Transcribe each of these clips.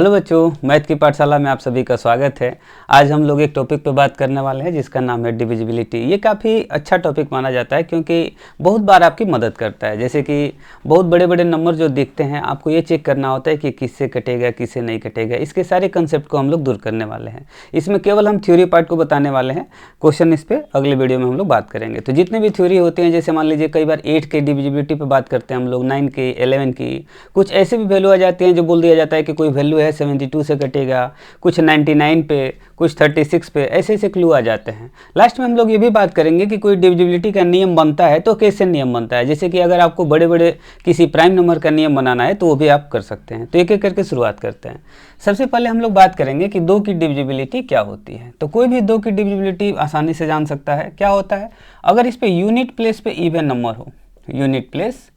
Hello बच्चों, math की पाठशाला में आप सभी का स्वागत है। आज हम लोग एक टॉपिक पर बात करने वाले हैं जिसका नाम है डिविजिबिलिटी। ये काफ़ी अच्छा टॉपिक माना जाता है क्योंकि बहुत बार आपकी मदद करता है। जैसे कि बहुत बड़े बड़े नंबर जो दिखते हैं, आपको ये चेक करना होता है कि किससे कटेगा किससे नहीं कटेगा। इसके सारे कंसेप्ट को हम लोग दूर करने वाले हैं। इसमें केवल हम थ्योरी पार्ट को बताने वाले हैं। क्वेश्चन इस पर अगले वीडियो में हम लोग बात करेंगे। तो जितने भी थ्योरी होते हैं, जैसे मान लीजिए कई बार 8 के डिविजिबिलिटी पर बात करते हैं हम लोग, 9 की, 11 की, कुछ ऐसे भी वैल्यू आ जाती हैं जो बोल दिया जाता है कि कोई वैल्यू है 72 से कटेगा, कुछ 99 पे, कुछ 36 पे, ऐसे ऐसे क्लू आ जाते हैं। लास्ट में हम लोग ये भी बात करेंगे कि कोई डिविजिबिलिटी का नियम बनता है तो कैसे नियम बनता है। जैसे कि अगर आपको बड़े बड़े किसी प्राइम नंबर का नियम बनाना है तो वो भी आप कर सकते हैं। तो एक एक करके शुरुआत करते हैं। सबसे पहले हम लोग बात करेंगे कि 2 की डिविजिबिलिटी क्या होती है। तो कोई भी 2 की डिविजिबिलिटी आसानी से जान सकता है। क्या होता है, अगर इस पे यूनिट प्लेस पे इवन नंबर हो, यूनिट प्लेस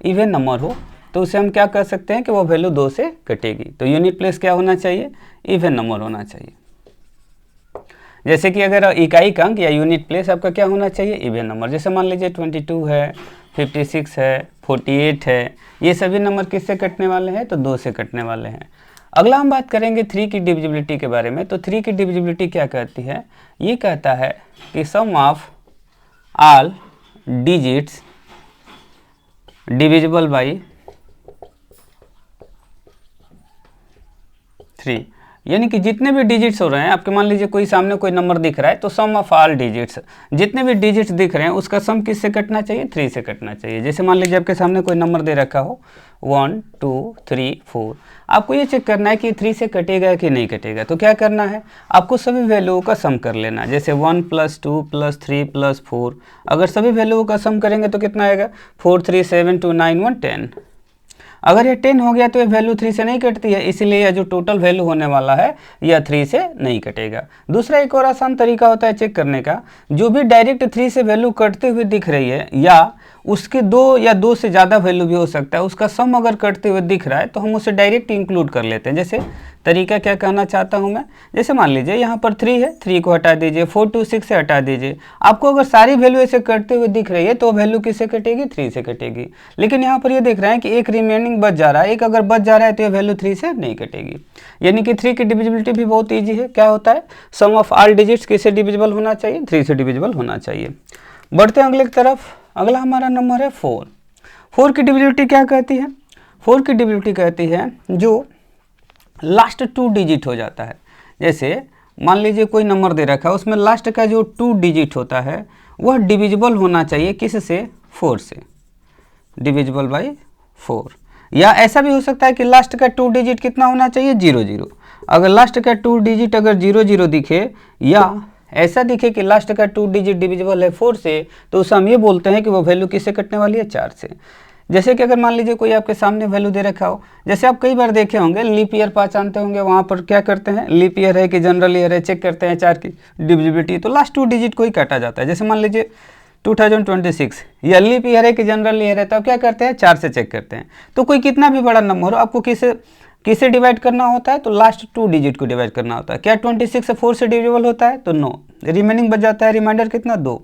इवन नंबर हो, तो उसे हम क्या कर सकते हैं कि वो वैल्यू 2 से कटेगी। तो यूनिट प्लेस क्या होना चाहिए, इवन नंबर होना चाहिए। जैसे कि अगर इकाई का अंक या यूनिट प्लेस आपका क्या होना चाहिए, इवन नंबर। जैसे मान लीजिए 22 है, 56 है, 48 है, ये सभी नंबर किससे कटने वाले हैं, तो 2 से कटने वाले हैं। अगला हम बात करेंगे 3 की डिविजिबिलिटी के बारे में। तो 3 की डिविजिबिलिटी क्या कहती है, ये कहता है कि sum of all digits divisible by 3, यानी कि जितने भी डिजिट्स हो रहे हैं आपके, मान लीजिए कोई सामने कोई नंबर दिख रहा है तो सम ऑफ ऑल डिजिट्स, जितने भी डिजिट्स दिख रहे हैं उसका सम किससे कटना चाहिए, 3 से कटना चाहिए। जैसे मान लीजिए आपके सामने कोई नंबर दे रखा हो 1 2 3 4, आपको ये चेक करना है कि 3 से कटेगा कि नहीं कटेगा। तो क्या करना है, आपको सभी वैल्यूओं का सम कर लेना। जैसे 1 + 2 + 3 + 4, अगर सभी वैल्यूओं का सम करेंगे तो कितना आएगा, 4 3 7 2 9 1 10। अगर ये 10 हो गया तो ये वैल्यू 3 से नहीं कटती है, इसलिए यह जो टोटल वैल्यू होने वाला है यह 3 से नहीं कटेगा। दूसरा एक और आसान तरीका होता है चेक करने का, जो भी डायरेक्ट 3 से वैल्यू कटते हुए दिख रही है या उसके 2 या 2 से ज़्यादा वैल्यू भी हो सकता है, उसका सम अगर कटते हुए दिख रहा है तो हम उसे डायरेक्ट इंक्लूड कर लेते हैं। जैसे तरीका क्या कहना चाहता हूँ मैं, जैसे मान लीजिए यहाँ पर 3 है, 3 को हटा दीजिए, 4 2 6 से हटा दीजिए। आपको अगर सारी वैल्यू ऐसे कटते हुए दिख रही है तो वैल्यू किससे कटेगी, 3 से कटेगी। लेकिन यहाँ पर ये देख रहे हैं कि एक रिमेनिंग बच जा रहा है, एक अगर बच जा रहा है तो ये वैल्यू 3 से नहीं कटेगी। यानी कि 3 की डिविजिबिलिटी भी बहुत ईजी है। क्या होता है, सम ऑफ ऑल डिजिट्स किससे डिविजिबल होना चाहिए, 3 से डिविजिबल होना चाहिए। बढ़ते हैं अगले की तरफ। अगला हमारा नंबर है 4। 4 की डिविजिबिलिटी क्या कहती है, 4 की डिविजिबिलिटी कहती है जो लास्ट 2 डिजिट हो जाता है। जैसे मान लीजिए कोई नंबर दे रखा है, उसमें लास्ट का जो 2 डिजिट होता है वह डिविजिबल होना चाहिए किससे, 4 से, डिविजिबल बाई 4। या ऐसा भी हो सकता है कि लास्ट का 2 डिजिट कितना होना चाहिए, 0 0। अगर लास्ट का 2 डिजिट अगर 0 0 दिखे या ऐसा दिखे कि लास्ट का 2 डिजिट डिविजिबल है 4 से, तो उसे हम ये बोलते हैं कि वो वैल्यू किससे कटने वाली है, 4 से। जैसे कि अगर मान लीजिए कोई आपके सामने वैल्यू दे रखा हो, जैसे आप कई बार देखे होंगे, लीप ईयर पहचानते होंगे, वहाँ पर क्या करते हैं, लीप ईयर है कि जनरल ईयर है, चेक करते हैं 4 की डिविजिबिलिटी, तो लास्ट 2 डिजिट को ही काटा जाता है। जैसे मान लीजिए 2026 या लीप ईयर है कि जनरल ईयर है, तो क्या करते हैं, 4 से चेक करते हैं। तो कोई कितना भी बड़ा नंबर हो, आपको किसे डिवाइड करना होता है, तो लास्ट 2 डिजिट को डिवाइड करना होता है। क्या 26 4 से डिविजिबल होता है, तो नो, रिमेनिंग बच जाता है, रिमाइंडर कितना, 2।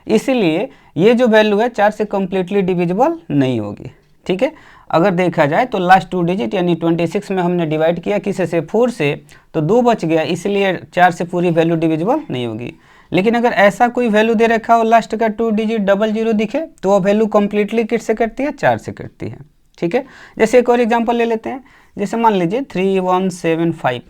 इसीलिए ये जो वैल्यू है 4 से कम्प्लीटली डिविजिबल नहीं होगी। ठीक है, अगर देखा जाए तो लास्ट 2 डिजिट यानी 26 में हमने डिवाइड किया किसे से, 4 से, तो 2 बच गया, इसलिए 4 से पूरी वैल्यू डिविजिबल नहीं होगी। लेकिन अगर ऐसा कोई वैल्यू दे रखा हो, लास्ट का 2 डिजिट 00 दिखे, तो वह वैल्यू कम्प्लीटली किससे कटती है, 4 से कटती है। ठीक है, जैसे एक और एग्जाम्पल ले लेते हैं। जैसे मान लीजिए 3175,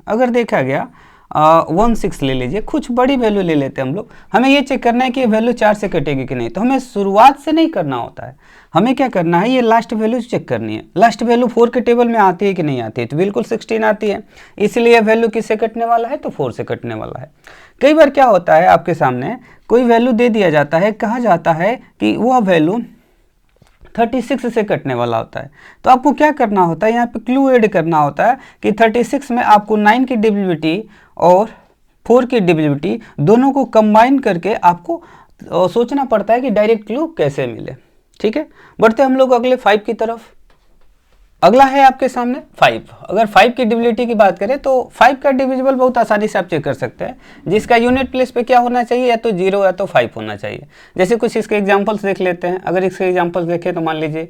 अगर देखा गया 16 ले लीजिए, कुछ बड़ी वैल्यू ले लेते हैं हम लोग। हमें ये चेक करना है कि ये वैल्यू 4 से कटेगी कि नहीं। तो हमें शुरुआत से नहीं करना होता है, हमें क्या करना है, ये लास्ट वैल्यू चेक करनी है। लास्ट वैल्यू 4 के टेबल में आती है कि नहीं आती है, तो बिल्कुल 16 आती है, इसलिए वैल्यू किससे कटने वाला है, तो 4 से कटने वाला है। कई बार क्या होता है, आपके सामने कोई वैल्यू दे दिया जाता है, कहा जाता है कि वह वैल्यू 36 से कटने वाला होता है। तो आपको क्या करना होता है, यहाँ पे क्लू ऐड करना होता है कि 36 में आपको 9 की डिविजिबिलिटी और 4 की डिविजिबिलिटी दोनों को कंबाइन करके आपको सोचना पड़ता है कि डायरेक्ट क्लू कैसे मिले। ठीक है, बढ़ते हम लोग अगले 5 की तरफ। अगला है आपके सामने 5। अगर 5 की डिविजिबिलिटी की बात करें तो 5 का डिविजिबल बहुत आसानी से आप चेक कर सकते हैं, जिसका यूनिट प्लेस पे क्या होना चाहिए, या तो 0 या तो 5 होना चाहिए। जैसे कुछ इसके एग्जांपल्स देख लेते हैं। अगर इसके एग्जांपल्स देखें तो मान लीजिए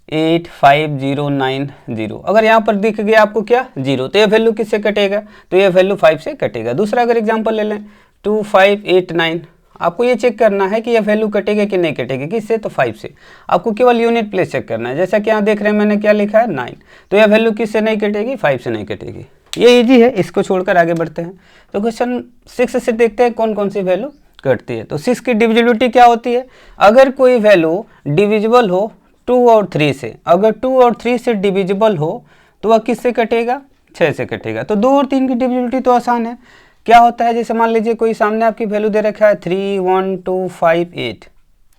85090। अगर यहाँ पर दिख गया आपको क्या 0, तो ये वैल्यू किससे कटेगा, तो ये वैल्यू 5 से कटेगा। दूसरा अगर एग्जांपल ले लें 2589, आपको ये चेक करना है कि ये वैल्यू कटेगा कि नहीं कटेगी, किससे, तो 5 से। आपको केवल यूनिट प्लेस चेक करना है, जैसा कि यहाँ देख रहे हैं मैंने क्या लिखा है 9, तो यह वैल्यू किससे नहीं कटेगी, 5 से नहीं कटेगी। ये इजी है, इसको छोड़कर आगे बढ़ते हैं। तो क्वेश्चन 6 से देखते हैं कौन कौन सी वैल्यू कटती है। तो 6 की डिविजिबिलिटी क्या होती है, अगर कोई वैल्यू डिविजिबल हो 2 और 3 से, अगर 2 और 3 से डिविजिबल हो तो वह किससे कटेगा, 6 से कटेगा। तो 2 और 3 की डिविजिबिलिटी तो आसान है। क्या होता है, जैसे मान लीजिए कोई सामने आपकी वैल्यू दे रखा है 3, 1, 2, 5, 8,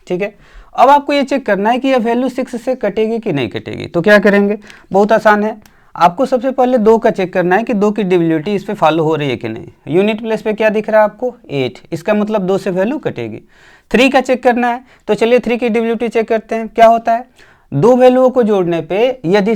ठीक है। अब आपको ये चेक करना है कि यह वैल्यू 6 से कटेगी कि नहीं कटेगी। तो क्या करेंगे, बहुत आसान है। आपको सबसे पहले 2 का चेक करना है कि 2 की डिविजिबिलिटी इस पे फॉलो हो रही है कि नहीं। यूनिट प्लेस पे क्या दिख रहा है आपको 8, इसका मतलब 2 से वैल्यू कटेगी। 3 का चेक करना है, तो चलिए 3 की डिविजिबिलिटी चेक करते हैं। क्या होता है, 2 वैल्यूओं को जोड़ने पे यदि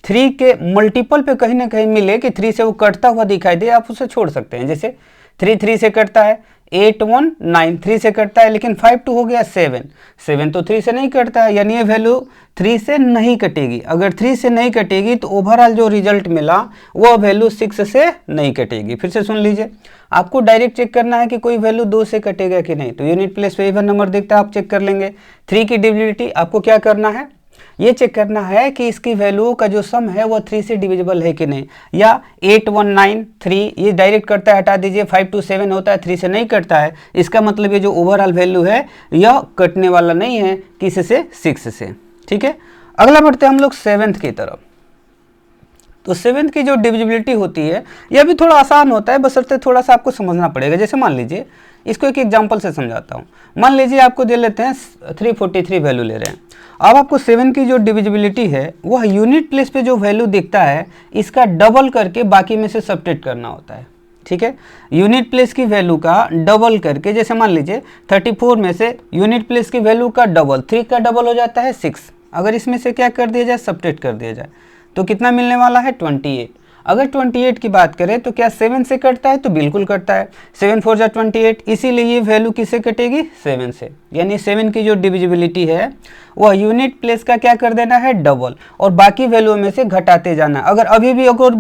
3 के मल्टीपल पे कहीं ना कहीं मिले कि 3 से वो कटता हुआ दिखाई दे, आप उसे छोड़ सकते हैं। जैसे 3 3 से कटता है, 8 1 9 3 से कटता है, लेकिन 5 2 हो गया 7 7 तो 3 से नहीं कटता है, यानी ये वैल्यू 3 से नहीं कटेगी। अगर 3 से नहीं कटेगी तो ओवरऑल जो रिजल्ट मिला वो वैल्यू 6 से नहीं कटेगी। फिर से सुन लीजिए, आपको डायरेक्ट चेक करना है कि कोई वैल्यू 2 से कटेगा कि नहीं। तो यूनिट प्लेस पे इवन नंबर दिखता है, आप चेक कर लेंगे। 3 की डिविजिबिलिटी आपको क्या करना है, ये चेक करना है कि इसकी वैल्यू का जो सम है वो 3 से डिविजिबल है कि नहीं। या 8 1 9 3 ये डायरेक्ट करता है, हटा दीजिए। 5 2 7 होता है, 3 से नहीं कटता है, इसका मतलब ये जो ओवरऑल वैल्यू है यह कटने वाला नहीं है, किससे, 6 से, ठीक है। अगला बढ़ते हैं हम लोग 7th की तरफ। तो 7th की जो डिविजिबिलिटी होती है यह भी थोड़ा आसान होता है, बशर्ते थोड़ा सा आपको समझना पड़ेगा। जैसे मान लीजिए, इसको एक एग्जांपल से समझाता हूँ। मान लीजिए आपको दे लेते हैं 343 वैल्यू ले रहे हैं। अब आपको 7 की जो डिविजिबिलिटी है वह यूनिट प्लेस पे जो वैल्यू दिखता है इसका डबल करके बाकी में से सब्ट्रैक्ट करना होता है, ठीक है। यूनिट प्लेस की वैल्यू का डबल करके, जैसे मान लीजिए 34 में से यूनिट प्लेस की वैल्यू का डबल, 3 का डबल हो जाता है 6। अगर इसमें से क्या कर दिया जाए, सब्ट्रैक्ट कर दिया जाए, तो कितना मिलने वाला है 28। अगर 28 की बात करें तो क्या 7 से कटता है, तो बिल्कुल कटता है। 7 4 जा 28, इसीलिए ये वैल्यू किससे कटेगी, 7 से। यानी 7 की जो डिविजिबिलिटी है वह यूनिट प्लेस का क्या कर देना है, डबल, और बाकी वैल्यू में से घटाते जाना। अगर अभी भी अगर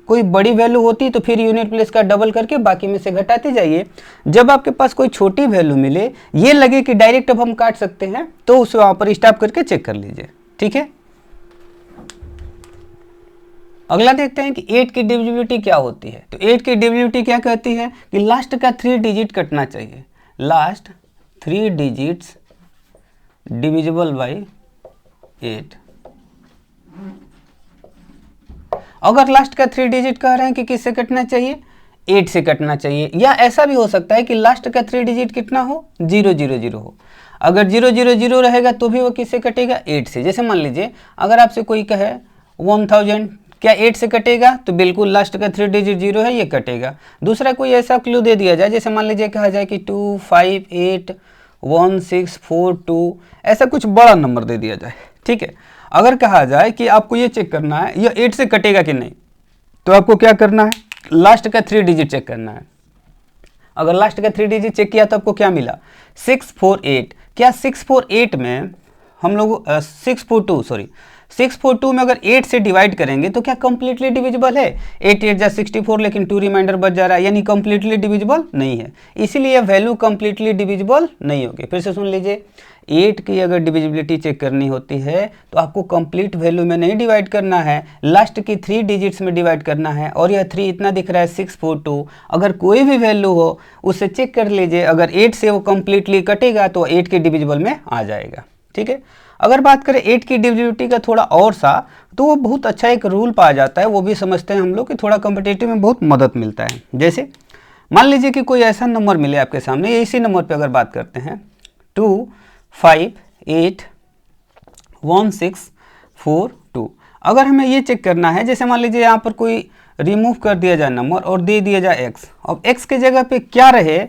कोई बड़ी वैल्यू होती तो फिर यूनिट प्लेस का डबल करके बाकी में से घटाते जाइए। जब आपके पास कोई छोटी वैल्यू मिले, ये लगे कि डायरेक्ट अब हम काट सकते हैं, तो उसे वहाँ पर स्टॉप करके चेक कर लीजिए, ठीक है। अगला देखते हैं कि 8 की डिविजिबिलिटी क्या होती है। तो 8 की डिविजिबिलिटी क्या कहती है कि लास्ट का 3 डिजिट कटना चाहिए। Last 3 digits divisible by 8। अगर लास्ट का 3 डिजिट कह रहे हैं कि किससे कटना चाहिए, 8 से कटना चाहिए। या ऐसा भी हो सकता है कि लास्ट का 3 डिजिट कितना हो, 0 0 0 हो। अगर 0 0 0 रहेगा तो भी वो किससे कटेगा, 8 से। जैसे मान लीजिए अगर आपसे कोई कहे 1000, क्या 8 से कटेगा, तो बिल्कुल लास्ट का 3 डिजिट 0 है, ये कटेगा। दूसरा कोई ऐसा क्लू दे दिया जाए, जैसे मान लीजिए कहा जाए कि 2 5 8 1 6 4 2, ऐसा कुछ बड़ा नंबर दे दिया जाए, ठीक है। अगर कहा जाए कि आपको ये चेक करना है यह 8 से कटेगा कि नहीं, तो आपको क्या करना है, लास्ट का 3 डिजिट चेक करना है। अगर लास्ट का 3 डिजिट चेक किया तो आपको क्या मिला, 648। क्या 648 में हम लोग 642 में अगर 8 से डिवाइड करेंगे तो क्या कंप्लीटली डिविजिबल है, 8 8 जा 64, लेकिन 2 रिमाइंडर बच जा रहा है, यानी कंप्लीटली डिविजिबल नहीं है। इसीलिए वैल्यू कंप्लीटली डिविजिबल नहीं होगी। फिर से सुन लीजिए, 8 की अगर डिविजिबिलिटी चेक करनी होती है तो आपको कंप्लीट वैल्यू में नहीं डिवाइड करना है, लास्ट की 3 डिजिट्स में डिवाइड करना है। और यह 3 इतना दिख रहा है 642, अगर कोई भी वैल्यू हो उसे चेक कर लीजिए। अगर 8 से वो कंप्लीटली कटेगा तो 8 के डिविजिबल में आ जाएगा, ठीक है। अगर बात करें 8 की डिविजिबिलिटी का थोड़ा और सा, तो वो बहुत अच्छा एक रूल पाया जाता है, वो भी समझते हैं हम लोग कि थोड़ा कॉम्पिटिटिव में बहुत मदद मिलता है। जैसे मान लीजिए कि कोई ऐसा नंबर मिले आपके सामने, इसी नंबर पे अगर बात करते हैं 2 5 8 1 6 4 2। अगर हमें ये चेक करना है, जैसे मान लीजिए यहाँ पर कोई रिमूव कर दिया जाए नंबर और दे दिया जाए x, अब x के जगह पे क्या रहे,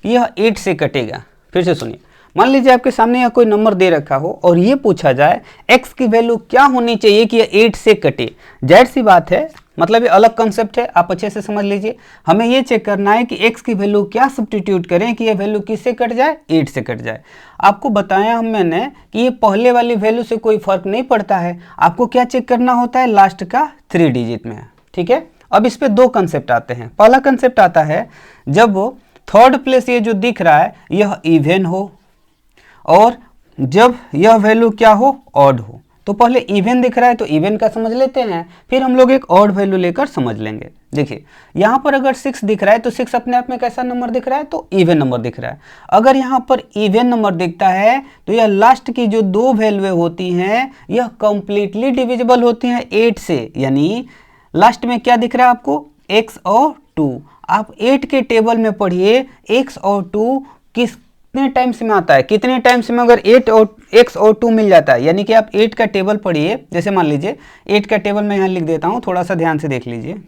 यह 8 से कटेगा। फिर से सुनिए, मान लीजिए आपके सामने यह कोई नंबर दे रखा हो और ये पूछा जाए x की वैल्यू क्या होनी चाहिए कि यह 8 से कटे। जाहिर सी बात है मतलब ये अलग कंसेप्ट है, आप अच्छे से समझ लीजिए। हमें ये चेक करना है कि x की वैल्यू क्या सब्स्टिट्यूट करें कि ये वैल्यू किससे कट जाए, 8 से कट जाए। आपको बताया मैंने कि ये पहले वाली वैल्यू से कोई फर्क नहीं पड़ता है, आपको क्या चेक करना होता है, लास्ट का 3 डिजिट में है, ठीक है। अब इस पे दो कंसेप्ट आते हैं। पहला कंसेप्ट आता है जब थर्ड प्लेस ये जो दिख रहा है यह इवन हो और जब यह वैल्यू क्या हो, ऑड हो। तो पहले इवन दिख रहा है तो इवन का समझ लेते हैं, फिर हम लोग एक ऑड वैल्यू लेकर समझ लेंगे। देखिए यहाँ पर अगर 6 दिख रहा है तो 6 अपने आप में कैसा नंबर दिख रहा है, तो इवन नंबर दिख रहा है। अगर यहाँ पर इवन नंबर दिखता है तो यह लास्ट की जो दो वैल्यू होती हैं यह कंप्लीटली डिविजिबल होती हैं 8 से, यानी लास्ट में क्या दिख रहा है आपको, x और 2। आप 8 के टेबल में पढ़िए x और 2 कितने टाइम्स में आता है, कितने टाइम्स में अगर 8 और x और 2 मिल जाता है, यानी कि आप 8 का टेबल पढ़िए। जैसे मान लीजिए 8 का टेबल मैं यहाँ लिख देता हूँ, थोड़ा सा ध्यान से देख लीजिए।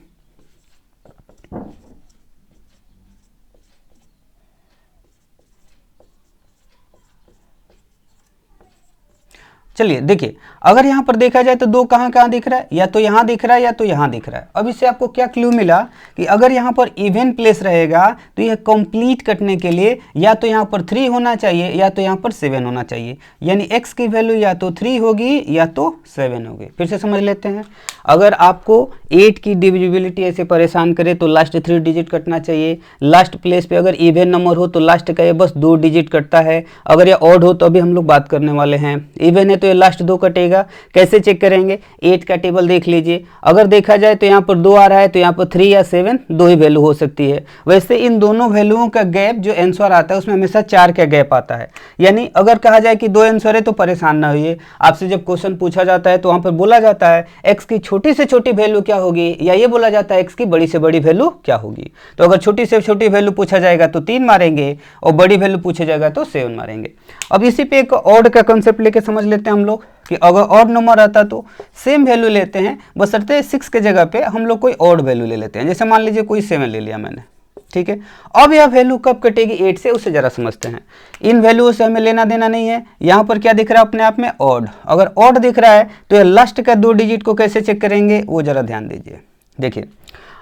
चलिए देखिए, अगर यहाँ पर देखा जाए तो 2 कहाँ कहाँ दिख रहा है, या तो यहाँ दिख रहा है या तो यहाँ दिख रहा है। अब इससे आपको क्या क्लू मिला कि अगर यहाँ पर इवन प्लेस रहेगा तो यह कंप्लीट कटने के लिए या तो यहाँ पर 3 होना चाहिए या तो यहाँ पर 7 होना चाहिए, यानी x की वैल्यू या तो 3 होगी या तो 7 होगी। फिर से समझ लेते हैं, अगर आपको 8 की डिविजिबिलिटी ऐसे परेशान करे तो लास्ट 3 डिजिट कटना चाहिए। लास्ट प्लेस पे अगर इवन नंबर हो तो लास्ट का ये बस 2 डिजिट कटता है। अगर ये ऑड हो तो अभी हम लोग बात करने वाले हैं। इवन है तो ये लास्ट 2 कटेगा। कैसे चेक करेंगे, 8 का टेबल देख लीजिए, अगर देखा जाए तो यहाँ पर 2 आ रहा है तो यहाँ पर 3 या 7 दो ही वैल्यू हो सकती है। वैसे इन दोनों वैल्यूओं का गैप जो आंसर आता है उसमें हमेशा 4 का गैप आता है। यानी अगर कहा जाए कि 2 आंसर है तो परेशान ना होइए, आपसे जब क्वेश्चन पूछा जाता है तो वहाँ पर बोला जाता है एक्स की छोटी से छोटी वैल्यू क्या होगी, या ये बोला जाता है एक्स की बड़ी से बड़ी वैल्यू क्या होगी। तो अगर छोटी से छोटी वैल्यू पूछा जाएगा तो 3 मारेंगे और बड़ी वैल्यू पूछा जाएगा तो 7 मारेंगे। अब इसी पे एक ऑड का कंसेप्ट लेके समझ लेते हैं हम लोग कि अगर ऑड नंबर आता तो सेम वैल्यू लेते हैं, बशर्ते 6 के जगह पे हम लोग कोई ऑड वैल्यू ले लेते हैं। जैसे मान लीजिए कोई 7 ले लिया मैंने, ठीक है। अब यह वैल्यू कब कटेगी 8 से, उससे जरा समझते हैं। इन वैल्यू से हमें लेना देना नहीं है। यहाँ पर क्या दिख रहा है अपने आप में, ऑड। अगर ऑड दिख रहा है तो यह लास्ट का 2 डिजिट को कैसे चेक करेंगे वो जरा ध्यान दीजिए। देखिए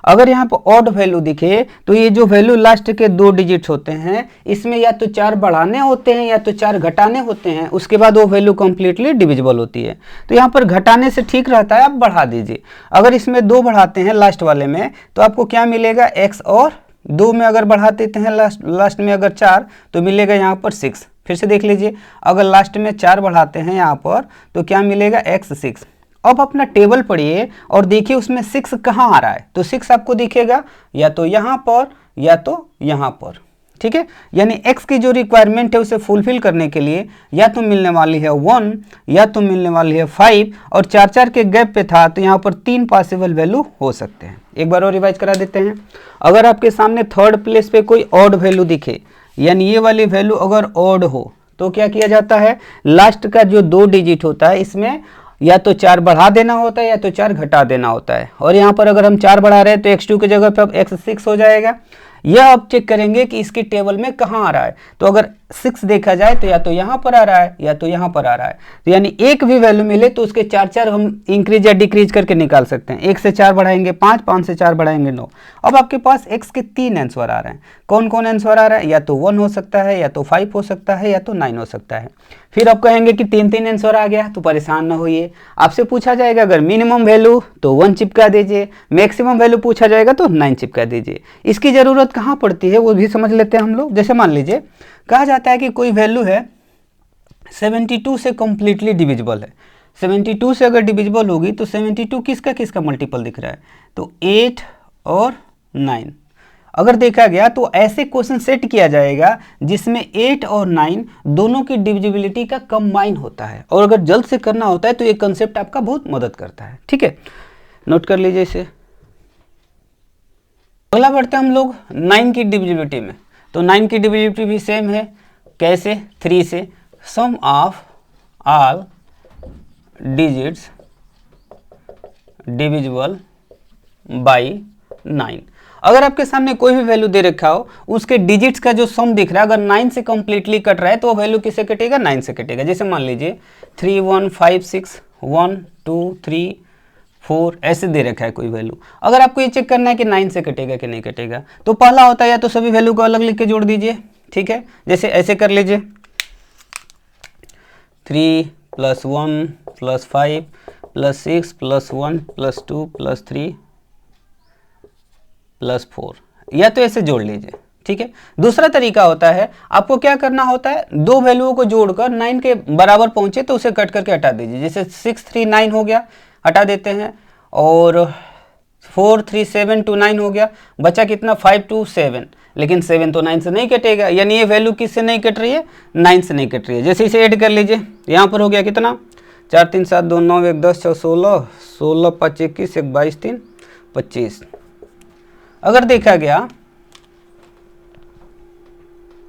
अगर यहाँ पर ऑड वैल्यू दिखे तो ये जो वैल्यू लास्ट के 2 डिजिट्स होते हैं इसमें या तो 4 बढ़ाने होते हैं या तो 4 घटाने होते हैं, उसके बाद वो वैल्यू कंप्लीटली डिविजिबल होती है। तो यहाँ पर घटाने से ठीक रहता है, आप बढ़ा दीजिए। अगर इसमें 2 बढ़ाते हैं लास्ट वाले में तो आपको क्या मिलेगा, x, और 2 में अगर बढ़ा देते हैं लास्ट में अगर 4 तो मिलेगा यहाँ पर 6। फिर से देख लीजिए, अगर लास्ट में 4 बढ़ाते हैं यहाँ पर तो क्या मिलेगा, x 6। अब अपना टेबल पढ़िए और देखिए उसमें 6 कहाँ आ रहा है, तो 6 आपको दिखेगा या तो यहाँ पर या तो यहाँ पर, ठीक है। यानी x की जो रिक्वायरमेंट है उसे फुलफिल करने के लिए या तो मिलने वाली है 1 या तो मिलने वाली है 5, और 4 के गैप पे था तो यहाँ पर 3 पॉसिबल वैल्यू हो सकते हैं। एक बार और रिवाइज करा देते हैं। अगर आपके सामने थर्ड प्लेस पे कोई ऑड वैल्यू दिखे, यानी ये वाली वैल्यू अगर ऑड हो तो क्या किया जाता है, लास्ट का जो 2 डिजिट होता है इसमें या तो 4 बढ़ा देना होता है या तो 4 घटा देना होता है। और यहाँ पर अगर हम 4 बढ़ा रहे हैं तो x2 की जगह पे अब x 6 हो जाएगा। यह अब चेक करेंगे कि इसकी टेबल में कहाँ आ रहा है, तो अगर 6 देखा जाए तो या तो यहाँ पर आ रहा है या तो यहाँ पर आ रहा है। तो यानी एक भी वैल्यू मिले तो उसके 4 हम इंक्रीज या डिक्रीज करके निकाल सकते हैं। 1 से 4 बढ़ाएंगे 5, 5 से 4 बढ़ाएंगे 9। अब आपके पास x के 3 आंसर आ रहे हैं। कौन कौन आंसर आ रहा है, या तो 1 हो सकता है या तो 5 हो सकता है या तो 9 हो सकता है। फिर आप कहेंगे कि 3 आंसर आ गया, तो परेशान ना होइए। आपसे पूछा जाएगा अगर मिनिमम वैल्यू तो 1 चिपका दीजिए, मैक्सिमम वैल्यू पूछा जाएगा तो 9 चिपका दीजिए। इसकी ज़रूरत कहाँ पड़ती है वो भी समझ लेते हैं हम लोग। जैसे मान लीजिए कहा जाता है कि कोई वैल्यू है 72 से कंप्लीटली डिविजिबल है। 72 से अगर डिविजिबल होगी तो 72 किसका किसका मल्टीपल दिख रहा है, तो 8 और 9 अगर देखा गया तो ऐसे क्वेश्चन सेट किया जाएगा जिसमें 8 और 9 दोनों की डिविजिबिलिटी का कंबाइन होता है। और अगर जल्द से करना होता है तो ये कंसेप्ट आपका बहुत मदद करता है, ठीक है। नोट कर लीजिए इसे। अगला बढ़ते हैं हम लोग 9 की डिविजिबिलिटी में। तो 9 की डिविजिबिलिटी भी सेम है। कैसे, 3 से sum of all digits divisible by 9। अगर आपके सामने कोई भी वैल्यू दे रखा हो उसके डिजिट्स का जो सम दिख रहा है अगर 9 से कंप्लीटली कट रहा है तो वो वैल्यू किससे कटेगा, 9 से कटेगा। जैसे मान लीजिए 3 1 5 6 1 2 3 4 ऐसे दे रखा है कोई वैल्यू। अगर आपको ये चेक करना है कि 9 से कटेगा कि नहीं कटेगा, तो पहला होता है या तो सभी वैल्यू को अलग लिख के जोड़ दीजिए, ठीक है। जैसे ऐसे कर लीजिए 3 + 1 + 5 + 6 + 1 + 2 + 3 + 4, या तो ऐसे जोड़ लीजिए, ठीक है। दूसरा तरीका होता है, आपको क्या करना होता है, दो वैल्यूओं को जोड़कर 9 के बराबर पहुंचे तो उसे कट करके हटा दीजिए। जैसे 6 3 9 हो गया, हटा देते हैं, और 4 3 7 2 9 हो गया, बचा कितना 5 2 7, लेकिन 7 तो 9 से नहीं कटेगा, यानी ये वैल्यू किससे नहीं कट रही है, 9 से नहीं कट रही है। जैसे इसे ऐड कर लीजिए, यहाँ पर हो गया कितना 4 3 7 2 9 1 10 6 16 16 5 21 1 22 3 25। अगर देखा गया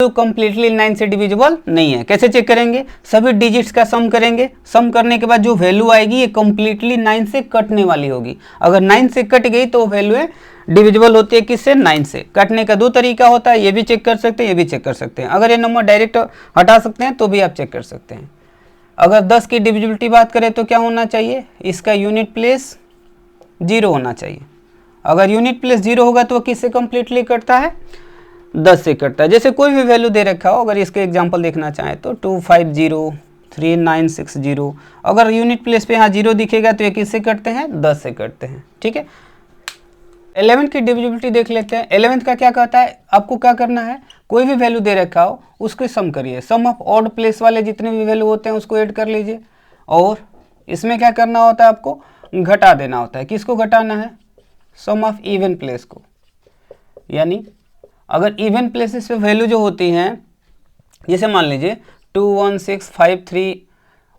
तो कंप्लीटली 9 से डिविजिबल नहीं है। कैसे चेक करेंगे, सभी डिजिट्स का सम करेंगे, सम करने के बाद जो वैल्यू आएगी ये कंप्लीटली 9 से कटने वाली होगी। अगर 9 से कट गई तो वैल्यू है डिविजिबल होती है किससे, 9 से। कटने का दो तरीका होता है, ये भी चेक कर सकते हैं, ये भी चेक कर सकते हैं। अगर ये नंबर डायरेक्ट हटा सकते हैं तो भी आप चेक कर सकते हैं। अगर 10 की डिविजिबिलिटी बात करें तो क्या होना चाहिए, इसका यूनिट प्लेस 0 होना चाहिए। अगर यूनिट प्लेस 0 होगा तो किससे कंप्लीटली कटता है, 10 से कटता है। जैसे कोई भी वैल्यू दे रखा हो, अगर इसके एग्जांपल देखना चाहें तो 250 3960, अगर यूनिट प्लेस पे यहाँ 0 दिखेगा तो ये किससे कटते हैं, 10 से कटते हैं, ठीक है। 11 की डिविजिबिलिटी देख लेते हैं। 11 का क्या कहता है, आपको क्या करना है, कोई भी वैल्यू दे रखा हो उसके सम करिए, सम ऑफ ऑड प्लेस वाले जितने भी वैल्यू होते हैं उसको ऐड कर लीजिए, और इसमें क्या करना होता है, आपको घटा देना होता है। किसको घटाना है, सम ऑफ इवन प्लेस को। यानी अगर इवन प्लेसेस पे वैल्यू जो होती हैं, जैसे मान लीजिए 2 1 6 5 3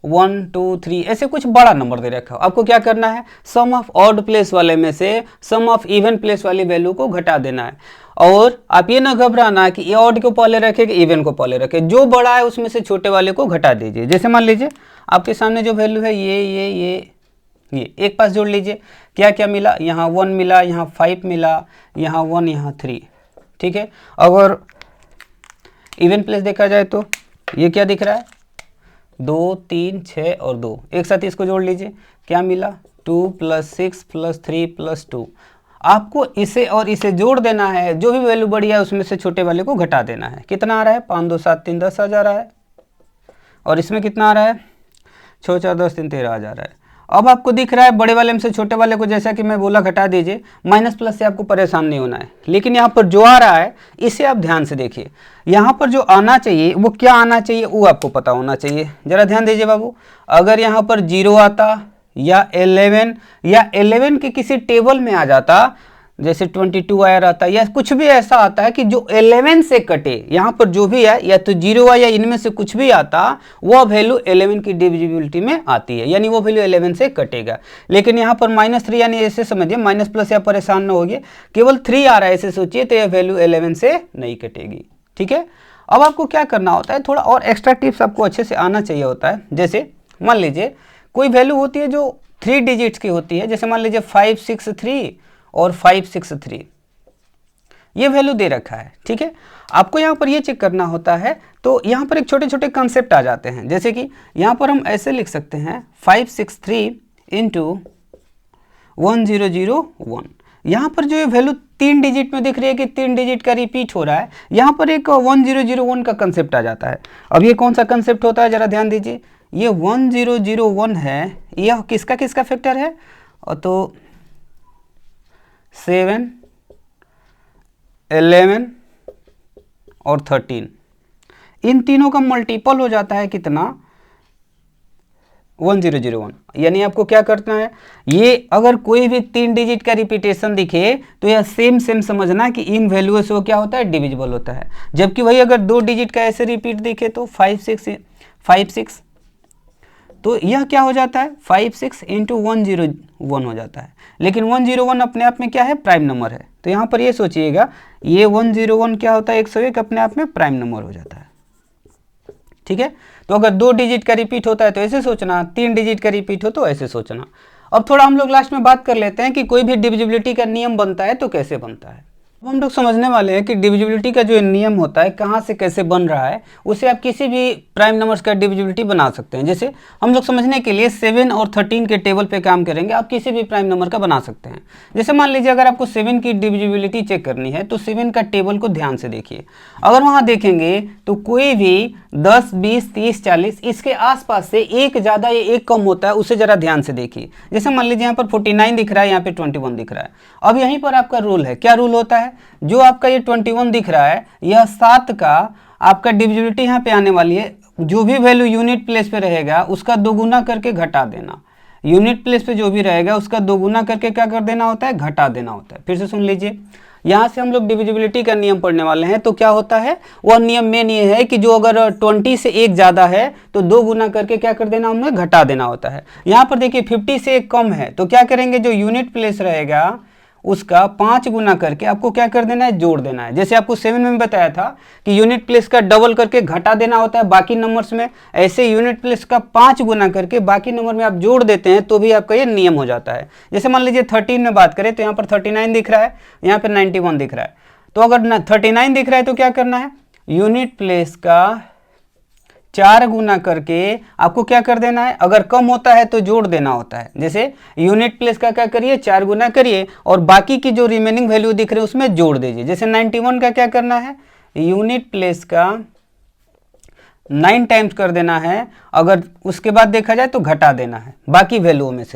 1 2 3, ऐसे कुछ बड़ा नंबर दे रखा हो, आपको क्या करना है, सम ऑफ ऑड प्लेस वाले में से सम ऑफ इवन प्लेस वाली वैल्यू को घटा देना है। और आप ये ना घबराना कि ये ऑड को पहले रखे कि इवन को पहले रखे, जो बड़ा है उसमें से छोटे वाले को घटा दीजिए। जैसे मान लीजिए आपके सामने जो वैल्यू है ये एक पास जोड़ लीजिए, क्या क्या मिला, यहाँ 1 मिला, यहाँ 5 मिला, यहाँ 1, यहाँ 3, ठीक है। अगर इवन प्लेस देखा जाए तो ये क्या दिख रहा है, 2 3 6 और 2, एक साथ इसको जोड़ लीजिए, क्या मिला 2 + 6 + 3 + 2। आपको इसे और इसे जोड़ देना है, जो भी वैल्यू बड़ी है उसमें से छोटे वाले को घटा देना है। कितना आ रहा है, 5 2 7 3 10 आ जा रहा है, और इसमें कितना आ रहा है, 6 4 10 3 13 आ जा रहा है। अब आपको दिख रहा है बड़े वाले में से छोटे वाले को, जैसा कि मैं बोला, घटा दीजिए। माइनस प्लस से आपको परेशान नहीं होना है, लेकिन यहाँ पर जो आ रहा है इसे आप ध्यान से देखिए। यहाँ पर जो आना चाहिए वो क्या आना चाहिए, वो आपको पता होना चाहिए। जरा ध्यान दीजिए बाबू, अगर यहाँ पर 0 आता या 11 के किसी टेबल में आ जाता, जैसे 22 आया रहता, या कुछ भी ऐसा आता है कि जो 11 से कटे, यहाँ पर जो भी है या तो 0 है या इनमें से कुछ भी आता, वह वैल्यू 11 की डिविजिबिलिटी में आती है, यानी वो वैल्यू 11 से कटेगा। लेकिन यहाँ पर -3, यानी ऐसे समझिए, माइनस प्लस या परेशान न होइए, केवल 3 आ रहा है ऐसे सोचिए, तो यह वैल्यू 11 से नहीं कटेगी, ठीक है। अब आपको क्या करना होता है, थोड़ा और एक्स्ट्रा टिप्स आपको अच्छे से आना चाहिए होता है। जैसे मान लीजिए कोई वैल्यू होती है जो 3 डिजिट्स की होती है, जैसे मान लीजिए 563 और 563, ये वैल्यू दे रखा है, ठीक है। आपको यहाँ पर ये चेक करना होता है, तो यहाँ पर एक छोटे छोटे कंसेप्ट आ जाते हैं। जैसे कि यहाँ पर हम ऐसे लिख सकते हैं 563 × 1001। यहाँ पर जो ये वैल्यू 3 डिजिट में दिख रही है कि 3 डिजिट का रिपीट हो रहा है, यहाँ पर एक 1001 का कंसेप्ट आ जाता है। अब ये कौन सा कंसेप्ट होता है, जरा ध्यान दीजिए। ये 1001 है, यह किसका किसका फैक्टर है, तो 7 11 और 13, इन तीनों का मल्टीपल हो जाता है कितना, 1001। यानी आपको क्या करना है, ये अगर कोई भी 3 डिजिट का रिपीटेशन दिखे तो यह सेम समझना कि इन वैल्यू से वो क्या होता है, डिविजिबल होता है। जबकि वही अगर 2 डिजिट का ऐसे रिपीट दिखे तो 5 6, तो यह क्या हो जाता है, 5 6 × 101 हो जाता है। लेकिन 101 अपने आप में क्या है, प्राइम नंबर है। तो यहाँ पर ये सोचिएगा, ये 101 क्या होता है, 101 अपने आप में प्राइम नंबर हो जाता है, ठीक है। तो अगर 2 डिजिट का रिपीट होता है तो ऐसे सोचना, 3 डिजिट का रिपीट हो तो ऐसे सोचना। अब थोड़ा हम लोग लास्ट में बात कर लेते हैं कि कोई भी डिविजिबिलिटी का नियम बनता है तो कैसे बनता है। अब हम लोग समझने वाले हैं कि डिविजिबिलिटी का जो नियम होता है कहाँ से कैसे बन रहा है, उसे आप किसी भी प्राइम नंबर्स का डिविजिबिलिटी बना सकते हैं। जैसे हम लोग समझने के लिए 7 और 13 के टेबल पे काम करेंगे, आप किसी भी प्राइम नंबर का बना सकते हैं। जैसे मान लीजिए अगर आपको 7 की डिविजिबिलिटी चेक करनी है तो 7 का टेबल को ध्यान से देखिए। अगर वहाँ देखेंगे तो कोई भी 10, 20, 30, 40 इसके आसपास से एक ज़्यादा या एक कम होता है, उसे ज़रा ध्यान से देखिए। जैसे मान लीजिए यहाँ पर 49 दिख रहा है, यहाँ पे 21 दिख रहा है। अब यहीं पर आपका रूल है, क्या रूल होता है, जो आपका ये 21 दिख रहा है, यह 7 का आपका डिविजिबिलिटी यहाँ पे आने वाली है। जो भी वैल्यू यूनिट प्लेस पे रहेगा उसका दोगुना करके घटा देना। यूनिट प्लेस पे जो भी रहेगा उसका दोगुना करके क्या कर देना होता है, घटा देना होता है। फिर से सुन लीजिए, यहाँ से हम लोग डिविजिबिलिटी का नियम पढ़ने वाले हैं। तो क्या होता है, वह नियम मेन ये है कि जो अगर 20 से एक ज़्यादा है तो दो गुना करके क्या कर देना, हमें घटा देना होता है। यहाँ पर देखिए 50 से एक कम है तो क्या करेंगे, जो यूनिट प्लेस रहेगा उसका 5 गुना करके आपको क्या कर देना है, जोड़ देना है। जैसे आपको 7 में बताया था कि यूनिट प्लेस का डबल करके घटा देना होता है बाकी नंबर्स में, ऐसे यूनिट प्लेस का 5 गुना करके बाकी नंबर में आप जोड़ देते हैं तो भी आपका ये नियम हो जाता है। जैसे मान लीजिए 13 में बात करें तो यहाँ पर 39 दिख रहा है, यहाँ पर 91 दिख रहा है। तो अगर 39 दिख रहा है तो क्या करना है, यूनिट प्लेस का 4 गुना करके आपको क्या कर देना है, अगर कम होता है तो जोड़ देना होता है। जैसे यूनिट प्लेस का क्या करिए, 4 गुना करिए और बाकी की जो रिमेनिंग वैल्यू दिख रही है उसमें जोड़ दीजिए। जैसे 91 का क्या करना है, यूनिट प्लेस का 9 टाइम्स कर देना है, अगर उसके बाद देखा जाए तो घटा देना है बाकी वैल्यूओं में से।